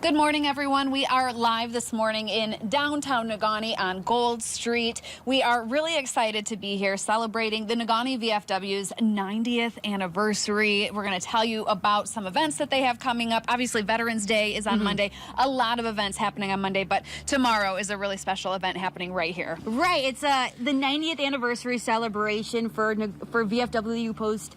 Good morning, everyone. We are live this morning in downtown Negaunee on Gold Street. We are really excited to be here celebrating the Negaunee VFW's 90th anniversary. We're going to tell you about some events that they have coming up. Obviously, Veterans Day is on Monday. A lot of events happening on Monday, but tomorrow is a really special event happening right here. Right. It's the 90th anniversary celebration for VFW Post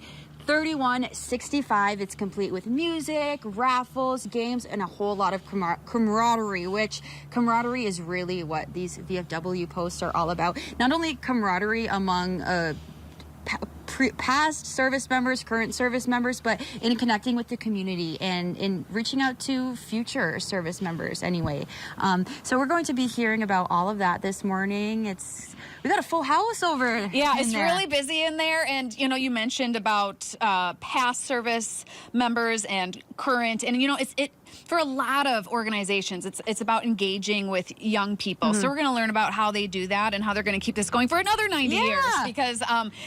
3165. It's complete with music, raffles, games, and a whole lot of camaraderie, which camaraderie is really what these VFW posts are all about. Not only camaraderie among past service members, current service members, but in connecting with the community and in reaching out to future service members anyway. So we're going to be hearing about all of that this morning. We got a full house over. Yeah, it's really busy in there. And, you know, you mentioned about past service members and current. And, you know, it for a lot of organizations, it's about engaging with young people. So we're going to learn about how they do that and how they're going to keep this going for another 90 years, because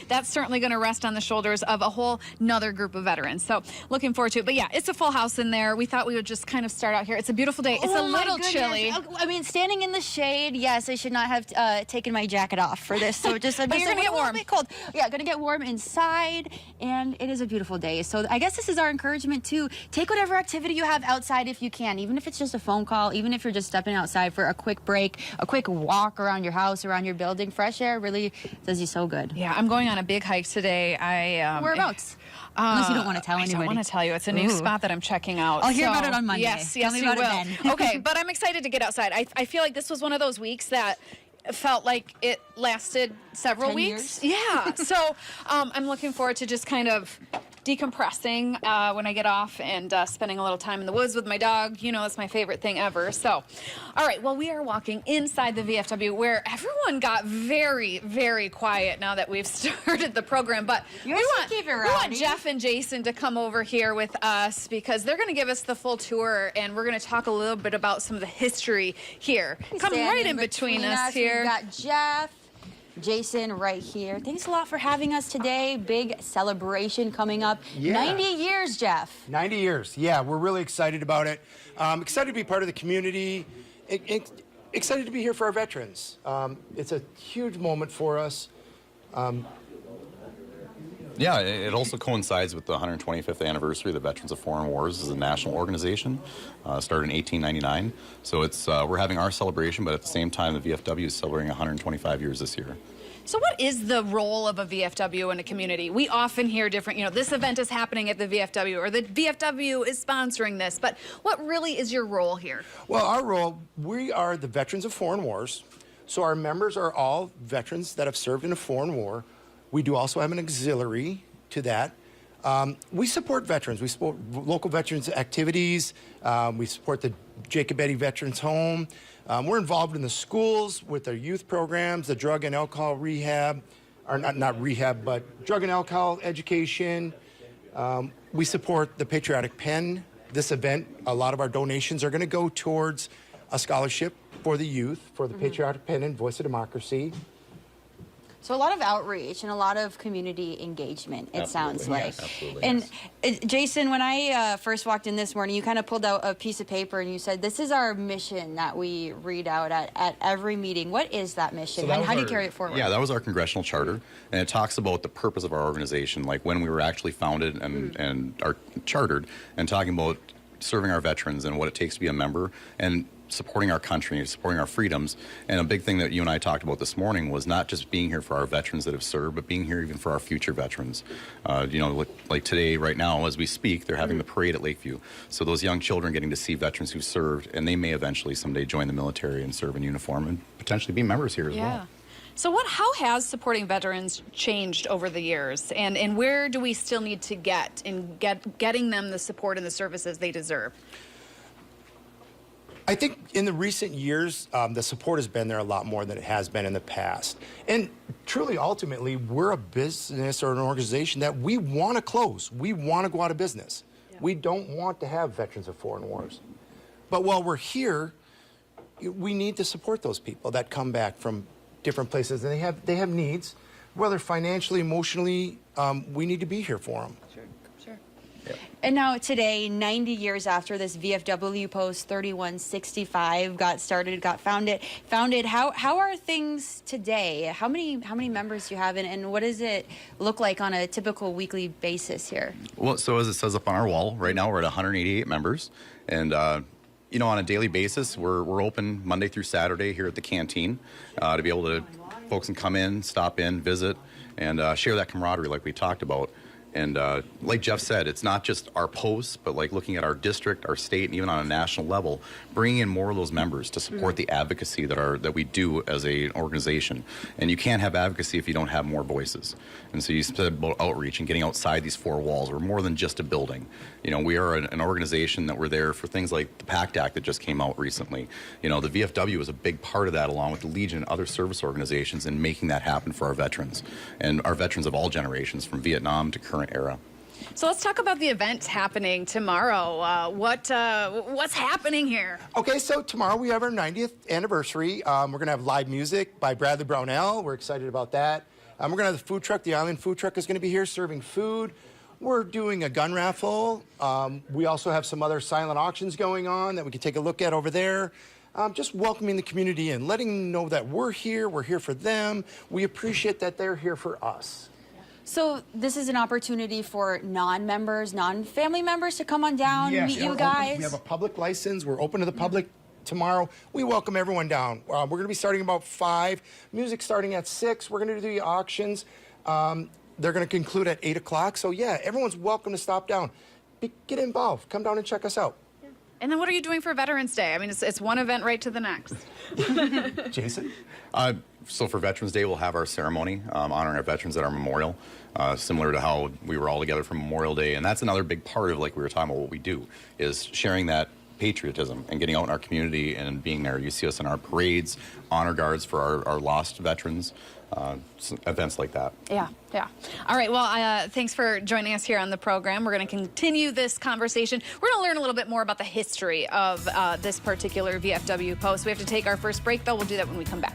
that's certainly going to rest on the shoulders of a whole nother group of veterans. So looking forward to it. But yeah, it's a full house in there. We thought we would just kind of start out here. It's a beautiful day. It's a little chilly. I mean, standing in the shade, yes, I should not have taken my jacket off for this. So just but you're going to get warm. A bit cold. Yeah, going to get warm inside, and it is a beautiful day. So I guess this is our encouragement to take whatever activity you have outside if you can, even if it's just a phone call, even if you're just stepping outside for a quick break, a quick walk around your house, around your building. Fresh air really does you so good. Yeah, I'm going on a big hike today. Whereabouts? Unless you don't want to tell anybody. I don't want to tell you. It's a new spot that I'm checking out. I'll hear about it on Monday. Yes, tell me you about will. it then. Okay, but I'm excited to get outside. I feel like this was one of those weeks that felt like it lasted several 10 weeks. years? Yeah. So I'm looking forward to just kind of decompressing when I get off and spending a little time in the woods with my dog. You know, it's my favorite thing ever. So, all right, well, we are walking inside the VFW where everyone got very, very quiet now that we've started the program. But we want Jeff and Jason to come over here with us because they're going to give us the full tour, and we're going to talk a little bit about some of the history here. Come right in between us here. We've got Jeff, Jason right here. Thanks a lot for having us today. Big celebration coming up. Yeah. 90 years, Jeff. 90 years. Yeah, we're really excited about it. Excited to be part of the community. Excited to be here for our veterans. It's a huge moment for us. Yeah, it also coincides with the 125th anniversary of the Veterans of Foreign Wars as a national organization, started in 1899. So it's we're having our celebration, but at the same time, the VFW is celebrating 125 years this year. So what is the role of a VFW in a community? We often hear different, you know, this event is happening at the VFW, or the VFW is sponsoring this, but what really is your role here? Well, our role, we are the Veterans of Foreign Wars. So our members are all veterans that have served in a foreign war. We do also have an auxiliary to that. We support veterans. We support local veterans activities. We support the Jacob Eddy Veterans Home. We're involved in the schools with our youth programs, the drug and alcohol rehab, or not rehab, but drug and alcohol education. We support the Patriotic Pen. This event, a lot of our donations are going to go towards a scholarship for the youth, for the Patriotic Pen and Voice of Democracy. So a lot of outreach and a lot of community engagement, it sounds like. Yes, absolutely. And Jason, when I first walked in this morning, you kind of pulled out a piece of paper and you said, this is our mission that we read out at every meeting. What is that mission, and how do you carry it forward? Yeah, that was our congressional charter, and it talks about the purpose of our organization, like when we were actually founded and are chartered, and talking about serving our veterans and what it takes to be a member, and supporting our country, supporting our freedoms. And a big thing that you and I talked about this morning was not just being here for our veterans that have served, but being here even for our future veterans. You know, like today, right now, as we speak, they're having the parade at Lakeview. So those young children getting to see veterans who served, and they may eventually someday join the military and serve in uniform and potentially be members here as well. So how has supporting veterans changed over the years, and where do we still need to get in getting them the support and the services they deserve? I think in the recent years, the support has been there a lot more than it has been in the past. And truly, ultimately, we're a business or an organization that we want to close. We want to go out of business. Yeah. We don't want to have Veterans of Foreign Wars. But while we're here, we need to support those people that come back from different places. And they have needs, whether financially, emotionally, we need to be here for them. Sure. Yep. And now today, 90 years after this VFW post 3165 got founded, how are things today? How many members do you have, and what does it look like on a typical weekly basis here? Well, so as it says up on our wall, right now we're at 188 members, and you know, on a daily basis, we're open Monday through Saturday here at the canteen to be able to folks can come in, stop in, visit, and share that camaraderie like we talked about. And like Jeff said, it's not just our posts, but like looking at our district, our state, and even on a national level, bringing in more of those members to support the advocacy that we do as an organization. And you can't have advocacy if you don't have more voices. And so you said about outreach and getting outside these four walls. We're more than just a building. You know, we are an organization that we're there for things like the PACT Act that just came out recently. You know, the VFW is a big part of that, along with the Legion and other service organizations, in making that happen for our veterans, and our veterans of all generations, from Vietnam to current era. So let's talk about the event happening tomorrow. What's happening here? Okay, so tomorrow we have our 90th anniversary. We're going to have live music by Bradley Brownell. We're excited about that. We're going to have the food truck. The Island Food Truck is going to be here serving food. We're doing a gun raffle. We also have some other silent auctions going on that we can take a look at over there. Just welcoming the community in, letting them know that we're here for them. We appreciate that they're here for us. So this is an opportunity for non-members, non-family members to come on down, meet you guys. We have a public license. We're open to the public tomorrow. We welcome everyone down. We're going to be starting about 5. Music starting at 6. We're going to do the auctions. They're going to conclude at 8 o'clock. So yeah, everyone's welcome to stop down. Get involved. Come down and check us out. And then what are you doing for Veterans Day? I mean, it's one event right to the next. Jason? So for Veterans Day, we'll have our ceremony honoring our veterans at our memorial, similar to how we were all together for Memorial Day. And that's another big part of, like we were talking about, what we do, is sharing that patriotism and getting out in our community and being there. You see us in our parades, honor guards for our lost veterans, events like that. Yeah. All right, well, thanks for joining us here on the program. We're going to continue this conversation. We're going to learn a little bit more about the history of this particular VFW post. We have to take our first break, though. We'll do that when we come back.